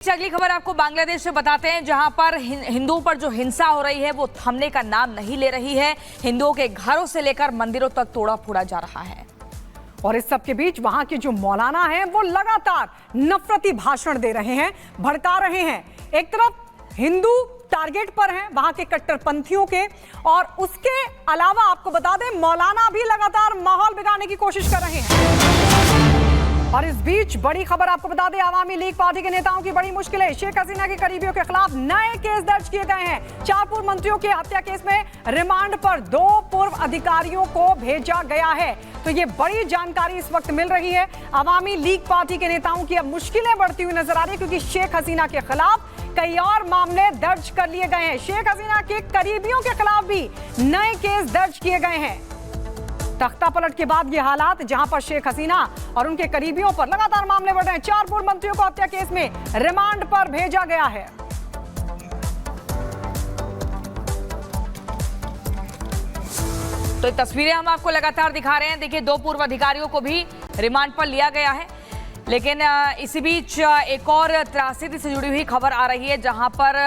अगली खबर आपको बांग्लादेश से बताते हैं, जहां पर हिंदुओं पर जो हिंसा हो रही है वो थमने का नाम नहीं ले रही है। हिंदुओं के घरों से लेकर मंदिरों तक तोड़ा फोड़ा जा रहा है। और इस सब के बीच वहां के जो मौलाना हैं वो लगातार नफरती भाषण दे रहे हैं, भड़का रहे हैं। एक तरफ हिंदू टारगेट पर हैं वहां के कट्टरपंथियों के, और उसके अलावा आपको बता दें मौलाना भी लगातार माहौल बिगाड़ने की कोशिश कर रहे हैं। और इस बीच बड़ी खबर आपको बता दें, आवामी लीग पार्टी के नेताओं की बड़ी मुश्किलें। शेख हसीना के करीबियों के खिलाफ नए केस दर्ज किए गए हैं। 4 पूर्व मंत्रियों के हत्या केस में रिमांड पर 2 पूर्व अधिकारियों को भेजा गया है। तो ये बड़ी जानकारी इस वक्त मिल रही है। आवामी लीग पार्टी के नेताओं की अब मुश्किलें बढ़ती हुई नजर आ रही है, क्योंकि शेख हसीना के खिलाफ कई और मामले दर्ज कर लिए गए हैं। शेख हसीना के करीबियों के खिलाफ भी नए केस दर्ज किए गए हैं। तख्ता पलट के बाद ये हालात, जहां पर शेख हसीना और उनके करीबियों पर लगातार मामले बढ़ रहे हैं। 4 पूर्व मंत्रियों को हत्या केस में रिमांड पर भेजा गया है। तो ये तस्वीरें हम आपको लगातार दिखा रहे हैं। देखिए, 2 पूर्व अधिकारियों को भी रिमांड पर लिया गया है। लेकिन इसी बीच एक और त्रासदी से जुड़ी हुई खबर आ रही है, जहां पर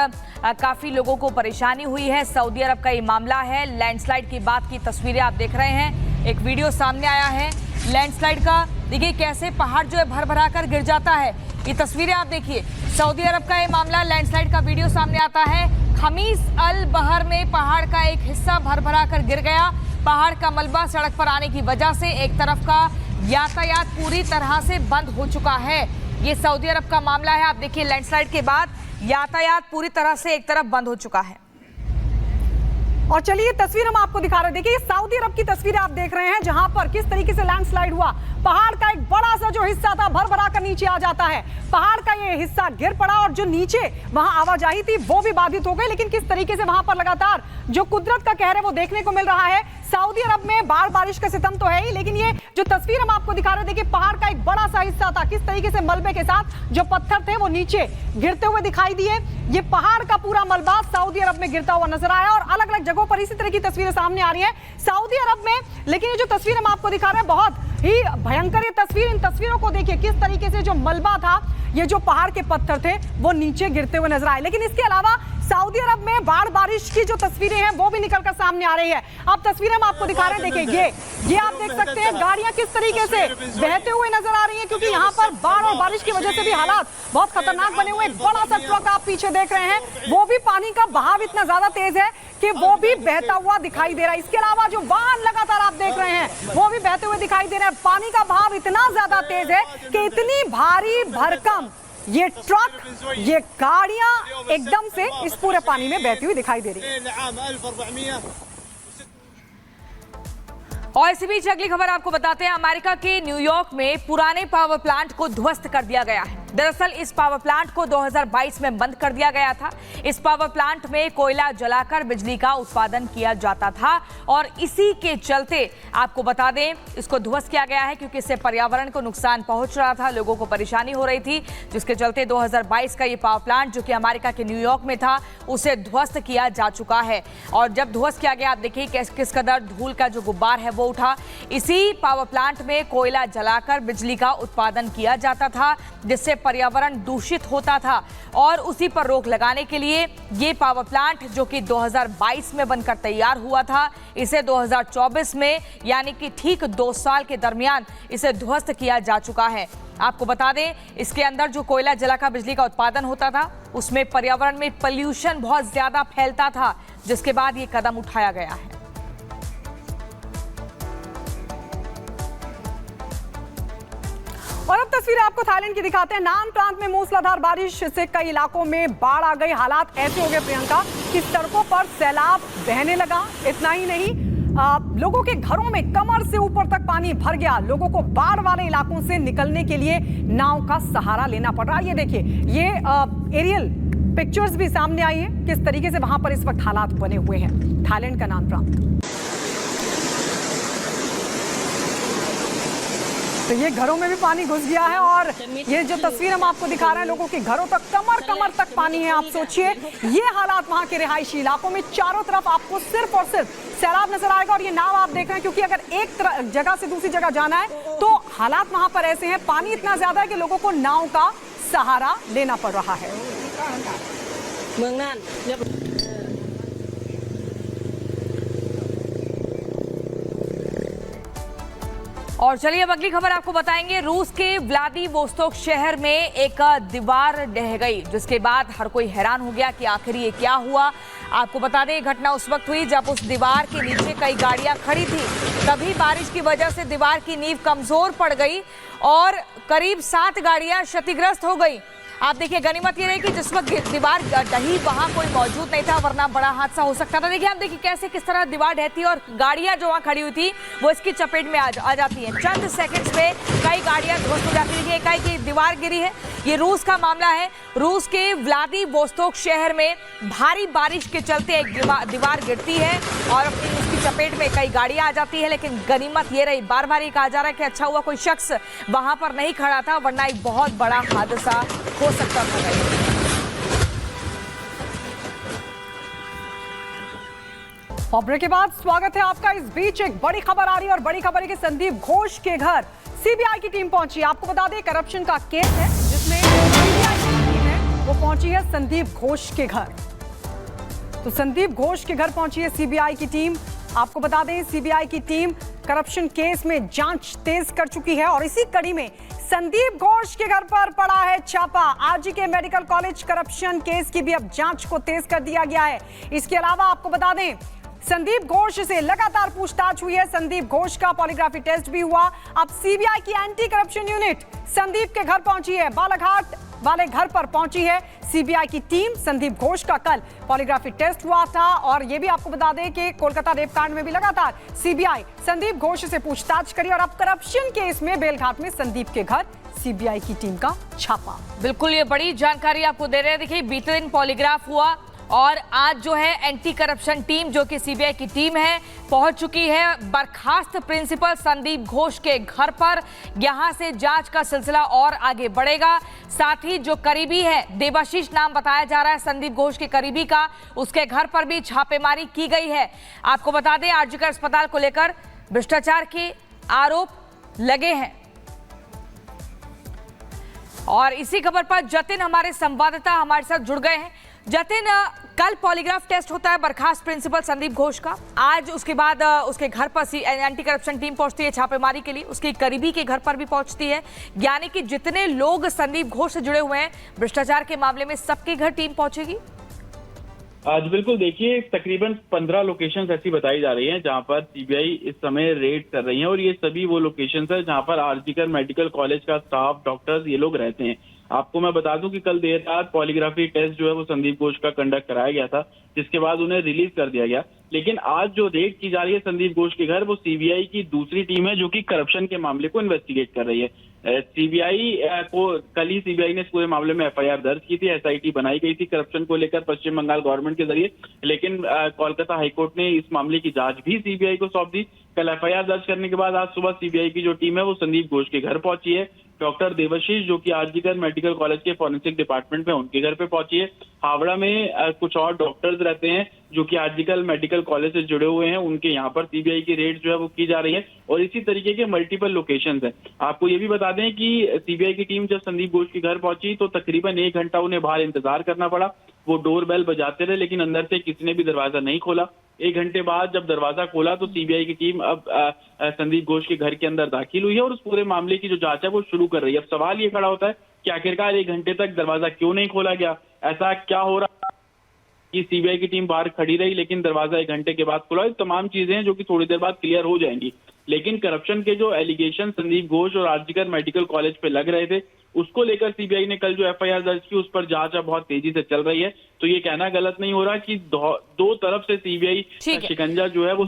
काफी लोगों को परेशानी हुई है। सऊदी अरब का ये मामला है। लैंडस्लाइड की बात की तस्वीरें आप देख रहे हैं। एक वीडियो सामने आया है लैंडस्लाइड का। देखिए कैसे पहाड़ जो है भर भरा कर गिर जाता है। ये तस्वीरें आप देखिए, सऊदी अरब का ये मामला, लैंडस्लाइड का वीडियो सामने आता है। खमीस अल बहर में पहाड़ का एक हिस्सा भर भरा कर गिर गया। पहाड़ का मलबा सड़क पर आने की वजह से एक तरफ का यातायात पूरी तरह से बंद हो चुका है। ये सऊदी अरब का मामला है। आप देखिए, लैंडस्लाइड के बाद यातायात पूरी तरह से एक तरफ बंद हो चुका है। और चलिए तस्वीर हम आपको दिखा रहे हैं। देखिए, सऊदी अरब की तस्वीर आप देख रहे हैं, जहां पर किस तरीके से लैंडस्लाइड हुआ। पहाड़ का एक बड़ा सा जो हिस्सा था भर भरा कर नीचे आ जाता है। पहाड़ का ये हिस्सा गिर पड़ा और जो नीचे वहां आवाजाही थी वो भी बाधित हो गई। लेकिन किस तरीके से वहां पर लगातार जो कुदरत का कहर है वो देखने को मिल रहा है। सऊदी अरब में बाढ़ बारिश का सितम तो है ही, लेकिन ये जो तस्वीर हम आपको दिखा रहे हैं, देखिए पहाड़ का एक बड़ा सा हिस्सा था, किस तरीके से मलबे के साथ जो पत्थर थे वो नीचे गिरते हुए दिखाई दिए। ये पहाड़ का पूरा मलबा सऊदी अरब में गिरता हुआ नजर आया, और अलग अलग जगहों पर इसी तरह की तस्वीरें सामने आ रही हैं सऊदी अरब में। लेकिन ये जो तस्वीर हम आपको दिखा रहे हैं बहुत ही भयंकर ये तस्वीर। इन तस्वीरों को देखिए, किस तरीके से जो मलबा था, ये जो पहाड़ के पत्थर थे वो नीचे गिरते हुए नजर आए। लेकिन इसके अलावा सऊदी अरब में बाढ़ बारिश की जो तस्वीरें हैं वो भी निकलकर सामने आ रही है। अब तस्वीरें हम आपको दिखा रहे हैं। देखिए ये आप देख सकते हैं गाड़ियां किस तरीके से बहते हुए नजर आ रही हैं, क्योंकि यहाँ पर बाढ़ और बारिश की वजह से भी हालात बहुत खतरनाक बने हुए। एक बड़ा सा ट्रक आप पीछे देख रहे हैं, वो भी पानी का बहाव इतना ज्यादा तेज है कि वो भी बहता हुआ दिखाई दे रहा है। इसके अलावा जो वाहन लगातार आप देख रहे हैं वो भी बहते हुए दिखाई दे रहे हैं। पानी का बहाव इतना ज्यादा तेज है कि इतनी भारी भरकम ये ट्रक, ये गाड़ियां एकदम से इस पूरे पानी में बहती हुई दिखाई दे रही है। और इसी बीच अगली खबर आपको बताते हैं, अमेरिका के न्यूयॉर्क में पुराने पावर प्लांट को ध्वस्त कर दिया गया है। दरअसल इस पावर प्लांट को 2022 में बंद कर दिया गया था। इस पावर प्लांट में कोयला जलाकर बिजली का उत्पादन किया जाता था, और इसी के चलते आपको बता दें इसको ध्वस्त किया गया है, क्योंकि इससे पर्यावरण को नुकसान पहुंच रहा था, लोगों को परेशानी हो रही थी, जिसके चलते 2022 का ये पावर प्लांट जो कि अमेरिका के न्यूयॉर्क में था उसे ध्वस्त किया जा चुका है। और जब ध्वस्त किया गया, आप देखिए किस कदर धूल का जो गुब्बार है वो उठा। इसी पावर प्लांट में कोयला जलाकर बिजली का उत्पादन किया जाता था, जिससे पर्यावरण दूषित होता था, और उसी पर रोक लगाने के लिए ये पावर प्लांट जो कि 2022 में बनकर तैयार हुआ था, इसे 2024 में यानी कि ठीक 2 साल के दरमियान इसे ध्वस्त किया जा चुका है। आपको बता दें, इसके अंदर जो कोयला जलाकर बिजली का उत्पादन होता था उसमें पर्यावरण में पोल्यूशन बहुत ज्यादा फैलता था, जिसके बाद ये कदम उठाया गया है। और अब तस्वीरें आपको थाईलैंड की दिखाते हैं। नान प्रांत में मूसलाधार बारिश से कई इलाकों में बाढ़ आ गई। हालात ऐसे हो गए प्रियंका कि सड़कों पर सैलाब बहने लगा। इतना ही नहीं, लोगों के घरों में कमर से ऊपर तक पानी भर गया। लोगों को बाढ़ वाले इलाकों से निकलने के लिए नाव का सहारा लेना पड़ रहा है। ये देखिए, ये एरियल पिक्चर्स भी सामने आई है, किस तरीके से वहां पर इस वक्त हालात बने हुए हैं थाईलैंड का नान प्रांत। तो ये घरों में भी पानी घुस गया है, और ये जो तस्वीर हम आपको दिखा रहे हैं, लोगों के घरों तक कमर तक पानी है। आप सोचिए ये हालात वहां के रिहायशी इलाकों में, चारों तरफ आपको सिर्फ और सिर्फ सैलाब नजर आएगा। और ये नाव आप देख रहे हैं, क्योंकि अगर एक जगह से दूसरी जगह जाना है तो हालात वहां पर ऐसे हैं, पानी इतना ज्यादा है कि लोगों को नाव का सहारा लेना पड़ रहा है। और चलिए अब अगली खबर आपको बताएंगे। रूस के व्लादिवोस्तोक शहर में एक दीवार ढह गई, जिसके बाद हर कोई हैरान हो गया कि आखिर ये क्या हुआ। आपको बता दें, घटना उस वक्त हुई जब उस दीवार के नीचे कई गाड़ियां खड़ी थी। तभी बारिश की वजह से दीवार की नींव कमजोर पड़ गई और करीब 7 गाड़ियां क्षतिग्रस्त हो गई। आप देखिए, गनीमत ये रही कि जिस वक्त दीवार ढही वहां कोई मौजूद नहीं था, वरना बड़ा हादसा हो सकता था। देखिए, आप देखिए कैसे किस तरह दीवार ढहती है और गाड़ियां जो वहां खड़ी हुई थी वो इसकी चपेट में आ जाती हैं। चंद सेकंड्स में कई गाड़ियां ध्वस्त हो जाती है। एकाएक की दीवार गिरी है। ये रूस का मामला है। रूस के व्लादिवोस्तोक शहर में भारी बारिश के चलते एक दीवार गिरती है और अपनी उसकी चपेट में कई गाड़ियां आ जाती है। लेकिन गनीमत ये रही, बार बार ये कहा जा रहा है कि अच्छा हुआ कोई शख्स वहां पर नहीं खड़ा था, वरना एक बहुत बड़ा हादसा हो सकता था। खबरों के बाद स्वागत है आपका। इस बीच एक बड़ी खबर आ रही है और बड़ी खबर है कि संदीप घोष के घर सीबीआई की टीम पहुंची। आपको बता दें, करप्शन का केस है जिसमें सीबीआई की टीम है वो पहुंची है संदीप घोष के घर। तो संदीप घोष के घर पहुंची है सीबीआई की टीम। आपको बता दें, सीबीआई की टीम करप्शन केस में जांच तेज कर चुकी है और इसी कड़ी में संदीप घोष के घर पर पड़ा है छापा। RGK medical college corruption case की भी अब जांच को तेज कर दिया गया है। इसके अलावा आपको बता दें, संदीप घोष से लगातार पूछताछ हुई है। संदीप घोष का पॉलीग्राफी टेस्ट भी हुआ। अब सीबीआई की एंटी करप्शन यूनिट संदीप के घर पहुंची है। बालाघाट वाले घर पर पहुंची है सीबीआई की टीम। संदीप घोष का कल पॉलीग्राफी टेस्ट हुआ था और यह भी आपको बता दें कि कोलकाता रेपकांड में भी लगातार सीबीआई संदीप घोष से पूछताछ करी और अब करप्शन केस में बेलघाट में संदीप के घर सीबीआई की टीम का छापा। बिल्कुल, ये बड़ी जानकारी आपको दे रहे हैं। देखिए, बीते दिन पॉलीग्राफ हुआ और आज जो है एंटी करप्शन टीम, जो कि सीबीआई की टीम है, पहुंच चुकी है बर्खास्त प्रिंसिपल संदीप घोष के घर पर। यहां से जांच का सिलसिला और आगे बढ़ेगा। साथ ही जो करीबी है, देवाशीष नाम बताया जा रहा है संदीप घोष के करीबी का, उसके घर पर भी छापेमारी की गई है। आपको बता दें, आरजीकर अस्पताल को लेकर भ्रष्टाचार के आरोप लगे हैं। और इसी खबर पर जतिन हमारे संवाददाता हमारे साथ जुड़ गए हैं। जतिन, कल पॉलीग्राफ टेस्ट होता है बर्खास्त प्रिंसिपल संदीप घोष का। आज उसके बाद उसके घर पर एंटी करप्शन टीम पहुंचती है छापेमारी के लिए। उसके करीबी के घर पर भी पहुंचती है। यानी कि जितने लोग संदीप घोष से जुड़े हुए हैं भ्रष्टाचार के मामले में, सबके घर टीम पहुंचेगी। आज बिल्कुल, देखिए तकरीबन 15 लोकेशंस ऐसी बताई जा रही हैं जहां पर सीबीआई इस समय रेड कर रही है और ये सभी वो लोकेशंस है जहां पर आरजीकर मेडिकल कॉलेज का स्टाफ, डॉक्टर्स, ये लोग रहते हैं। आपको मैं बता दूं कि कल देर रात पॉलीग्राफी टेस्ट जो है वो संदीप घोष का कंडक्ट कराया गया था, जिसके बाद उन्हें रिलीज कर दिया गया। लेकिन आज जो रेड की जा रही है संदीप घोष के घर, वो सीबीआई की दूसरी टीम है जो कि करप्शन के मामले को इन्वेस्टिगेट कर रही है। सीबीआई को कल ही सीबीआई ने इस पूरे मामले में एफआईआर दर्ज की थी। एसआईटी बनाई गई थी करप्शन को लेकर पश्चिम बंगाल गवर्नमेंट के जरिए, लेकिन कोलकाता हाईकोर्ट ने इस मामले की जांच भी सीबीआई को सौंप दी। कल एफआईआर दर्ज करने के बाद आज सुबह सीबीआई की जो टीम है वो संदीप घोष के घर पहुंची है। डॉक्टर देवाशीष, जो कि आरजीकर मेडिकल कॉलेज के फॉरेंसिक डिपार्टमेंट में, उनके घर पे पहुंची है। हावड़ा में कुछ और डॉक्टर्स रहते हैं जो कि आरजीकर मेडिकल कॉलेज से जुड़े हुए हैं, उनके यहाँ पर सीबीआई की रेड जो है वो की जा रही है और इसी तरीके के मल्टीपल लोकेशंस हैं। आपको ये भी बता दें कि सीबीआई की टीम जब संदीप घोष के घर पहुंची तो तकरीबन 1 घंटा उन्हें बाहर इंतजार करना पड़ा। वो डोर बेल बजाते रहे लेकिन अंदर से किसी ने भी दरवाजा नहीं खोला। 1 घंटे बाद जब दरवाजा खोला तो सीबीआई की टीम अब संदीप घोष के घर के अंदर दाखिल हुई है और उस पूरे मामले की जो जांच है वो शुरू कर रही है। अब सवाल ये खड़ा होता है कि आखिरकार 1 घंटे तक दरवाजा क्यों नहीं खोला गया? ऐसा क्या हो रहा कि सीबीआई की टीम बाहर खड़ी रही लेकिन दरवाजा 1 घंटे के बाद खुला? ये तमाम चीजें हैं जो कि थोड़ी देर बाद क्लियर हो जाएंगी। लेकिन करप्शन के जो एलिगेशन संदीप घोष और आरजीकर मेडिकल कॉलेज पे लग रहे थे, उसको लेकर सीबीआई ने कल जो एफआईआर दर्ज की, उस पर जांच अब बहुत तेजी से चल रही है। तो ये कहना गलत नहीं हो रहा कि दो तरफ से सीबीआई का शिकंजा जो है वो